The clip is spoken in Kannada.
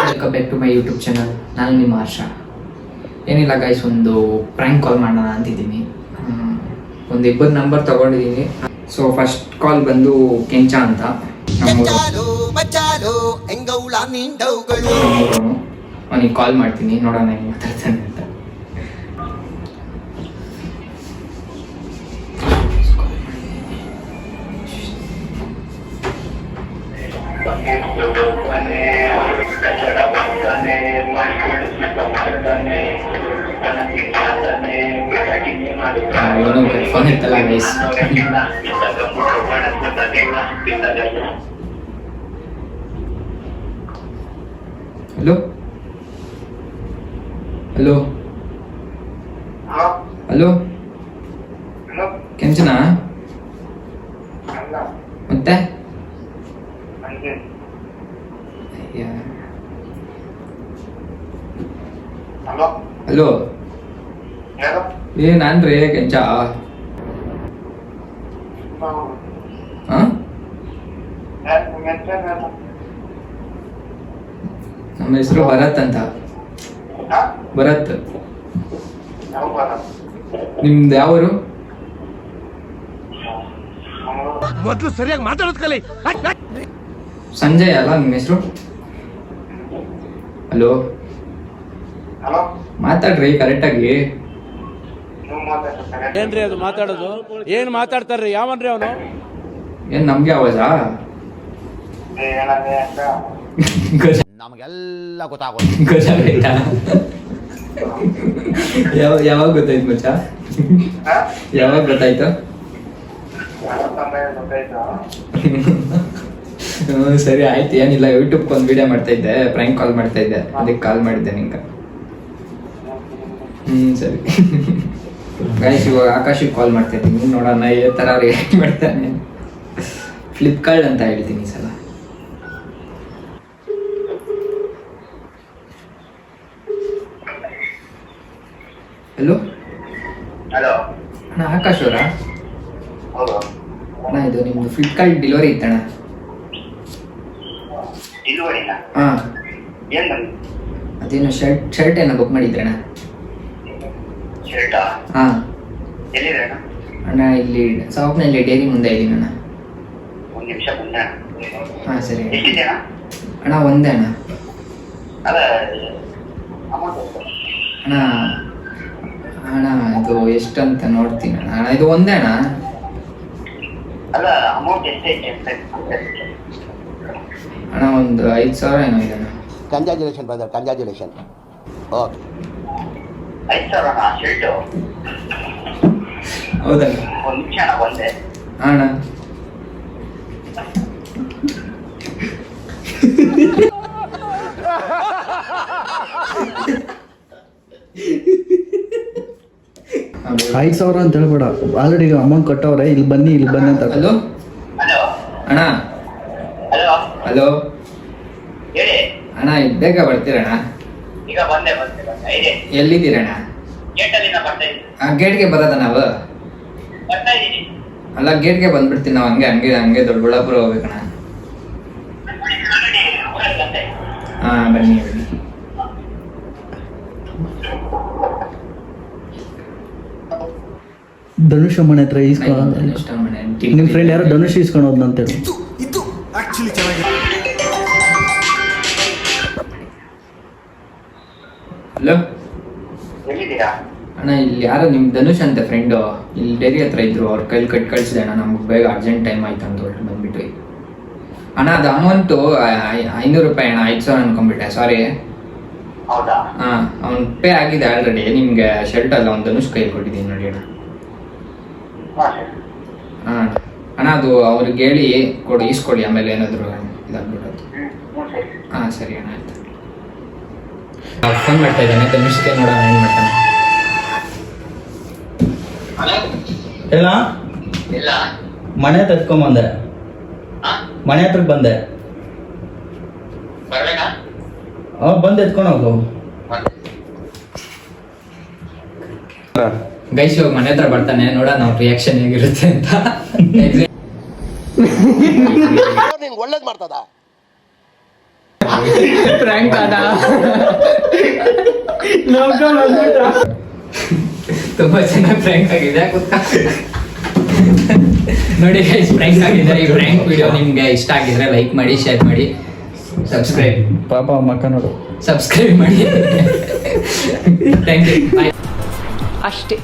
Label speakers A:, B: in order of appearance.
A: Welcome back to my YouTube channel. ನಾನು ನಿಮ್ಮ ಹರ್ಷ. ಏನಿಲ್ಲ ಗೈಸ್, ಒಂದು ಪ್ರ್ಯಾಂಕ್ ಕಾಲ್ ಮಾಡೋಣ ಅಂತಿದ್ದೀನಿ. ಒಂದು ಇಬ್ಬರು ನಂಬರ್ ತಗೊಂಡಿದ್ದೀನಿ. ಸೊ ಫಸ್ಟ್ ಕಾಲ್ ಬಂದು ಕೆಂಚ ಅಂತ, ಅವನಿಗೆ ಕಾಲ್ ಮಾಡ್ತೀನಿ, ನೋಡೋಣ ಹೆಂಗೆ ಮಾತಾಡ್ತಾನೆ ಅಂತ. ಫೋನ್ ಇತ್ತಲ್ಲ ಗೈಸ್. ಹಲೋ ಹಲೋ ಹಲೋ, ಕೆಂಚನಾ? ಮತ್ತೆ ಹಲೋ, ನಾನ್ರಿ ಕೆಂಚ. ನಮ್ಮ ಹೆಸರು ಭರತ್ ಅಂತ. ಭರತ್. ನಿಮ್ದು ಯಾವರು?
B: ಮೊದಲು ಸರಿಯಾಗಿ ಮಾತಾಡೋದು ಕಲಿ.
A: ಸಂಜಯ್ ಅಲ್ಲ ನಿಮ್ಮ ಹೆಸರು? ಹಲೋ, ಮಾತಾಡ್ರಿ ಕರೆಕ್ಟಾಗಿ.
B: ಏನ್ರಿ ಅದು ಮಾತಾಡೋದು? ಏನ್ ಮಾತಾಡ್ತಾರ್ರಿ? ಯಾವನ್ರಿ ಅವನು?
A: ಏನ್ ನಮ್ಗೆ ಆವಾಜಾ?
B: ನಮಗೆಲ್ಲ ಗೊತ್ತಾಗೋದು.
A: ಗೊತ್ತಾಗೈತಾ? ಯಾವಾಗ ಗೊತ್ತಾಯ್ತು ಮಚ್ಚ? ಯಾವಾಗ ಗೊತ್ತಾಯ್ತು? ಸರಿ ಆಯ್ತು, ಏನಿಲ್ಲ, ಯೂಟ್ಯೂಬ್ ಒಂದು ವಿಡಿಯೋ ಮಾಡ್ತಾ ಇದ್ದೆ, ಪ್ರ್ಯಾಂಕ್ ಕಾಲ್ ಮಾಡ್ತಾ ಇದ್ದೆ, ಅದಕ್ಕೆ ಕಾಲ್ ಮಾಡಿದ್ದೆ ನಿಂಗೆ. ಸರಿ ಗೈಸ್, ಇವಾಗ ಆಕಾಶಿಗೆ ಕಾಲ್ ಮಾಡ್ತಾ ಇದ್ದೀನಿ, ನೋಡೋಣ ಈ ಥರ ರಿಯಾಕ್ಟ್ ಮಾಡ್ತಾನೆ. ಫ್ಲಿಪ್ಕಾರ್ಟ್ ಅಂತ ಹೇಳ್ತೀನಿ ಸಲ. ಹಲೋ
C: ಹಲೋ
A: ಅಣ್ಣ, ಆಕಾಶ್ ಅವರಾ? ಅಣ್ಣ, ಇದು ನಿಮ್ದು ಫ್ಲಿಪ್ಕಾರ್ಟ್ ಡೆಲಿವರಿ ಇತ್ತಣ್ಣ. ಹಾಂ, ಅದೇನು ಶರ್ಟ್ ಏನೋ ಬುಕ್ ಮಾಡಿದ್ರಣ್ಣ? ಹಾಂ ಅಣ್ಣ, ಇಲ್ಲಿ ಸಾಪ್ನಲ್ಲಿ ಡೈರಿ ಮುಂದೆ ಇದ್ದೀನಿ ಅಣ್ಣ. ಹಾಂ ಸರಿ ಅಣ್ಣ, ಒಂದೇ ಅಣ್ಣ. ಅಣ್ಣ ಅಣ್ಣ, ಇದು ಎಷ್ಟಂತ ನೋಡ್ತೀನಿ ಅಣ್ಣ. ಅಣ್ಣ, ಇದು ಒಂದೇ ಅಣ್ಣ. ಅಣ್ಣ, ಒಂದು 5,000 ಏನೋ ಇದೆ ಅಣ್ಣ.
B: Congratulation brother, congratulation. ಓಕೆ,
C: 5,000
A: ಹೌದಣ್ಣ? ಅಣ್ಣ
D: $5,000 ಅಂತ ಹೇಳ್ಬೇಡ, ಆಲ್ರೆಡಿ ಅಮೌಂಟ್ ಕೊಟ್ಟವ್ರೆ. ಇಲ್ಲಿ ಬನ್ನಿ ಅಂತ.
A: ಹಲೋ ಅಣ್ಣ, ಹಲೋ ಅಣ್ಣ, ಬೇಗ ಬರ್ತೀರಣ್ಣ? ಎಲ್ಲಿದ್ದೀರಣ್ಣ? ಗೇಟ್ಗೆ ಬರೋದ ನಾವು? ಅಲ್ಲ, ಗೇಟ್ಗೆ ಬಂದ್ಬಿಡ್ತೀನಿ ನಾವು. ಹಂಗೆ ದೊಡ್ಡಬಳ್ಳಾಪುರ ಹೋಗ್ಬೇಕಣ್ಣ. ಹಾಂ, ಬನ್ನಿ.
D: ಧನುಷ್ ಮನೆ ಹತ್ರ ಈಸ್ಕೊಳ್ಳೋದು. ನಿಮ್ಮ ಫ್ರೆಂಡ್ ಯಾರೋ ಧನುಷ್ ಈಸ್ಕೊಳ್ಳೋದು ಅಂತ ಹೇಳಿ.
A: ಹಲೋ ಅಣ್ಣ, ಇಲ್ಲಿ ಯಾರೋ ನಿಮ್ಮ ಧನುಷ್ ಅಂತ ಫ್ರೆಂಡು ಇಲ್ಲಿ ಡೈರಿ ಹತ್ರ ಇದ್ರು, ಅವ್ರ ಕೈಲಿ ಕಳಿಸಿದೆ ಅಣ್ಣ. ನಮ್ಗೆ ಬೇಗ ಅರ್ಜೆಂಟ್ ಟೈಮ್ ಆಯ್ತು ಅಂತ ಹೊರಟು ಬಂದ್ಬಿಟ್ವಿ ಅಣ್ಣ. ಅದು ಅಮೌಂಟು ₹500 ಅಣ್ಣ. 5,000 ಅನ್ಕೊಂಡ್ಬಿಟ್ಟೆ, ಸಾರಿ. ಹಾಂ, ಅವ್ನು ಪೇ ಆಗಿದೆ ಆಲ್ರೆಡಿ. ನಿಮಗೆ ಶರ್ಟ್ ಅಲ್ಲ, ಒಂದು ಧನುಷ್ ಕೈ ಕೊಟ್ಟಿದ್ದೀನಿ ನೋಡಿ ಅಣ್ಣ. ಹಾಂ ಅಣ್ಣ, ಅದು ಅವ್ರಿಗೆ ಹೇಳಿ ಈಸ್ಕೊಡಿ, ಆಮೇಲೆ ಏನಾದರೂ ಇದಾಗ್ಬಿಡೋದು. ಹಾಂ ಸರಿ ಅಣ್ಣ, ಆಯ್ತು. ಫೋನ್ ಮಾಡ್ತಾ ಇದ್ದಾನೆ ಧನುಷ್ಗೆ, ನೋಡೋಣ ಏನು ಮಾಡ್ತಾನೆ.
D: ಇಲ್ಲ, ಮನೆ ಹತ್ರ ಎತ್ಕೊಂಬಂದೆ. ಮನೆ ಹತ್ರಕ್ಕೆ ಬಂದೆ. ಬಂದು ಎತ್ಕೊಂಡು ಹೋಗು.
A: ಗೈಸ್ ಇವಾಗ ಮನೆ ಹತ್ರ ಬರ್ತಾನೆ, ನೋಡೋಣ ಅವ್ರ ರಿಯಾಕ್ಷನ್ ಹೇಗಿರುತ್ತೆ ಅಂತ.
B: ನಿಂಗೆ ಒಳ್ಳೇದು ಮಾಡ್ತದ
A: ಪ್ರ್ಯಾಂಕ್ ಅದ ತುಂಬಾ ಚೆನ್ನಾಗಿ ಪ್ರ್ಯಾಂಕ್ ಆಗಿದೆ ಗೊತ್ತಾ ನೋಡಿ ಗೈಸ್, ಪ್ರ್ಯಾಂಕ್ ಆಗಿದೆ. ಈ ಪ್ರ್ಯಾಂಕ್ ವಿಡಿಯೋ ನಿಮ್ಗೆ ಇಷ್ಟ ಆಗಿದ್ರೆ ಲೈಕ್ ಮಾಡಿ, ಶೇರ್ ಮಾಡಿ,
D: ಪಾಪ ಮಕ್ಕ ನೋಡು
A: ಸಬ್ಸ್ಕ್ರೈಬ್ ಮಾಡಿ. ಥ್ಯಾಂಕ್ ಯು, ಬಾಯ್.
C: ಅಷ್ಟೇ.